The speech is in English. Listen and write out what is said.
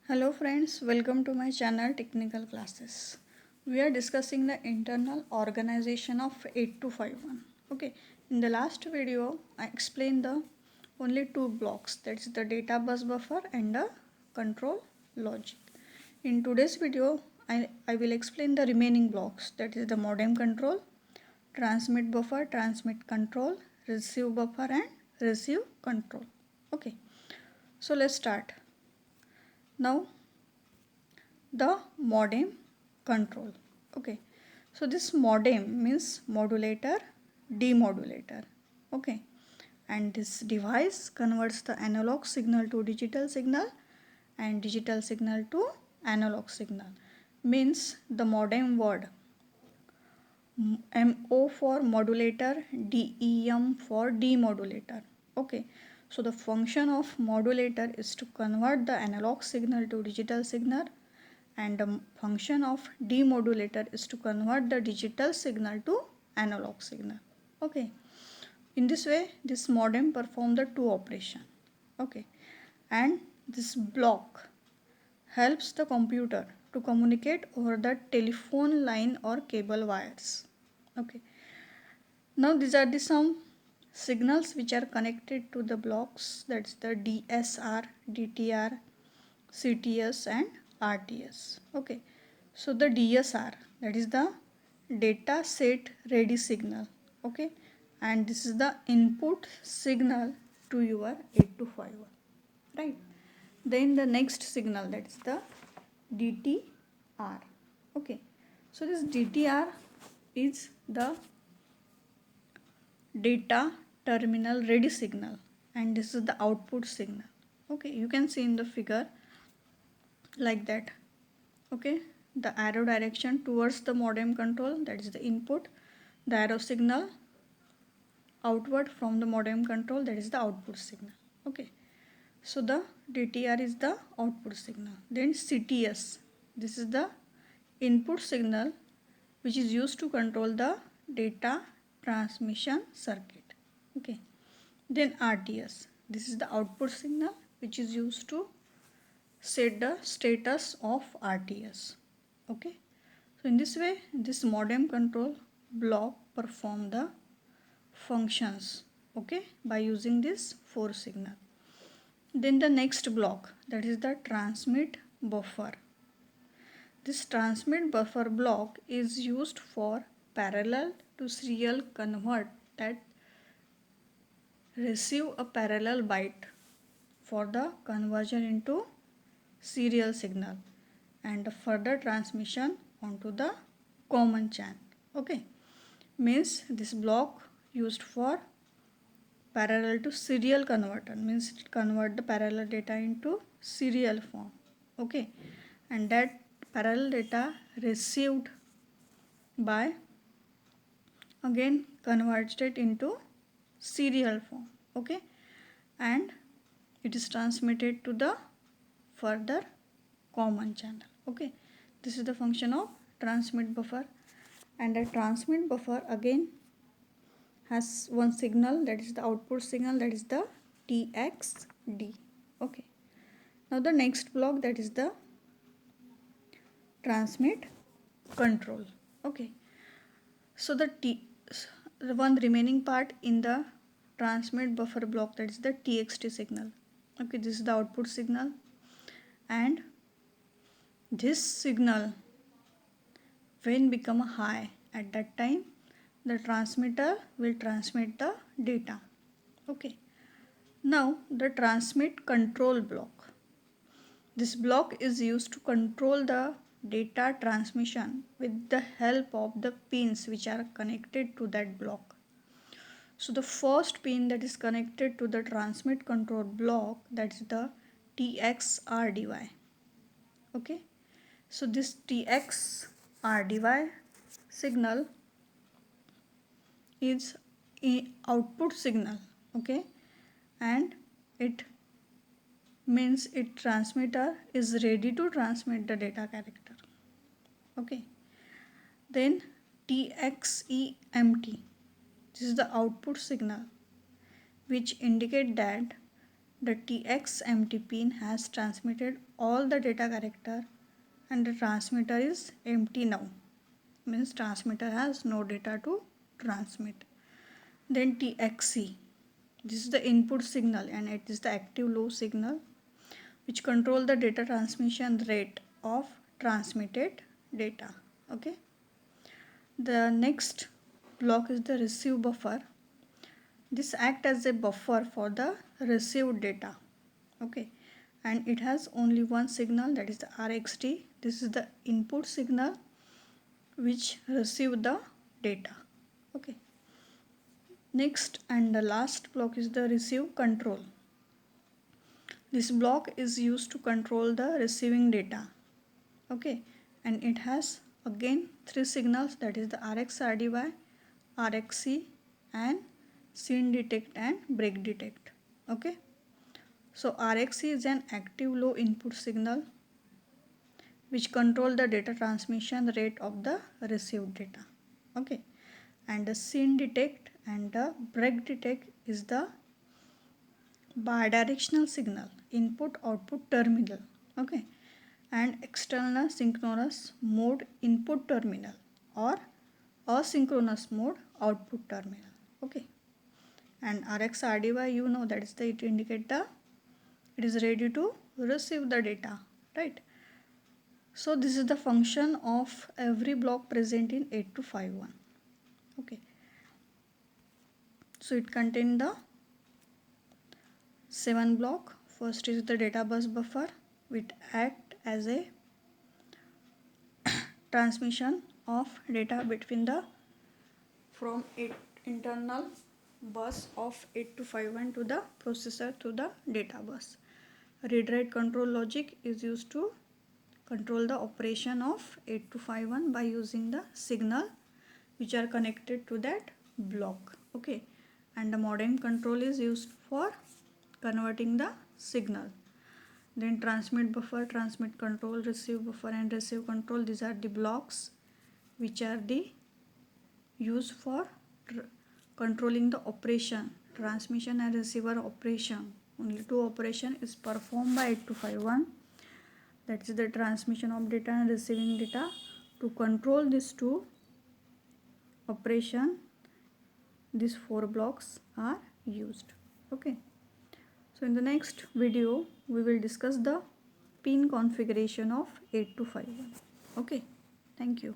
Hello friends, welcome to my channel Technical Classes. We are discussing the internal organization of 8251. Okay, in the last video I explained the only two blocks, that is the data bus buffer and the control logic. In today's video I will explain the remaining blocks, that is the modem control, transmit buffer, transmit control, receive buffer and receive control. Okay, so let's start. Now the modem control. Okay, so this modem means modulator, demodulator. Okay, and this device converts the analog signal to digital signal and digital signal to analog signal. Means the modem word MO for modulator, DEM for demodulator. Okay, so the function of modulator is to convert the analog signal to digital signal, and the function of demodulator is to convert the digital signal to analog signal. Okay, in this way this modem perform the two operation. Okay, and this block helps the computer to communicate over the telephone line or cable wires. Okay, now these are the some signals which are connected to the blocks, that's the DSR, DTR, CTS and RTS. Okay, so the DSR, that is the data set ready signal. Okay, and this is the input signal to your 8251, right? Then the next signal, that is the DTR. Okay, so this DTR is the data terminal ready signal, and this is the output signal. Okay, you can see in the figure like that. Okay, the arrow direction towards the modem control, that is the input, the arrow signal outward from the modem control, that is the output signal. Okay, so the DTR is the output signal. Then CTS, this is the input signal which is used to control the data transmission circuit. Okay, then RTS, this is the output signal which is used to set the status of RTS. Okay, so in this way this modem control block perform the functions, okay, by using this four signal. Then the next block, that is the transmit buffer. This transmit buffer block is used for parallel to serial convert, that receive a parallel byte for the conversion into serial signal and further transmission onto the common channel. Okay, means this block used for parallel to serial converter, means it convert the parallel data into serial form. Okay, and that parallel data received by again converted into serial form. Okay, and it is transmitted to the further common channel. Okay, this is the function of transmit buffer, and a transmit buffer again has one signal, that is the output signal, that is the TXD. Okay, now the next block, that is the transmit control. Okay, so the one remaining part in the transmit buffer block, that is the TXT signal. Okay, this is the output signal, and this signal when become high, at that time the transmitter will transmit the data. Okay, now the transmit control block, this block is used to control the data transmission with the help of the pins which are connected to that block. So the first pin that is connected to the transmit control block, that is the TXRDY. Okay, so this TXRDY signal is a output signal. Okay, and it means it transmitter is ready to transmit the data character. Okay, then TXEMT, this is the output signal which indicate that the TXMT pin has transmitted all the data character and the transmitter is empty now, means transmitter has no data to transmit. Then TXC, this is the input signal and it is the active low signal which control the data transmission rate of transmitted data. Okay, the next block is the receive buffer. This act as a buffer for the received data. Okay, and it has only one signal, that is the RxD. This is the input signal which receive the data. Okay, next and the last block is the receive control. This block is used to control the receiving data. Okay, and it has again three signals, that is the RxRDY, RxC and scene detect and break detect. Okay, so RxC is an active low input signal which control the data transmission rate of the received data. Okay, and the scene detect and the break detect is the bidirectional signal input output terminal. Okay, and external synchronous mode input terminal or asynchronous mode output terminal. Okay, and RxRDY, you know, that is the, it indicate the, it is ready to receive the data, right? So this is the function of every block present in 8251. Okay, so it contains the 7 block. First is the data bus buffer which act as a transmission of data between the from internal bus of 8251 to the processor to the data bus. Read write control logic is used to control the operation of 8251 by using the signal which are connected to that block. Okay, and the modem control is used for converting the signal. Then transmit buffer, transmit control, receive buffer and receive control, these are the blocks which are the used for controlling the operation, transmission and receiver operation. Only two operation is performed by 8251, that is the transmission of data and receiving data. To control these two operation, these 4 blocks are used. Okay, so in the next video we will discuss the pin configuration of 8251. Okay, thank you.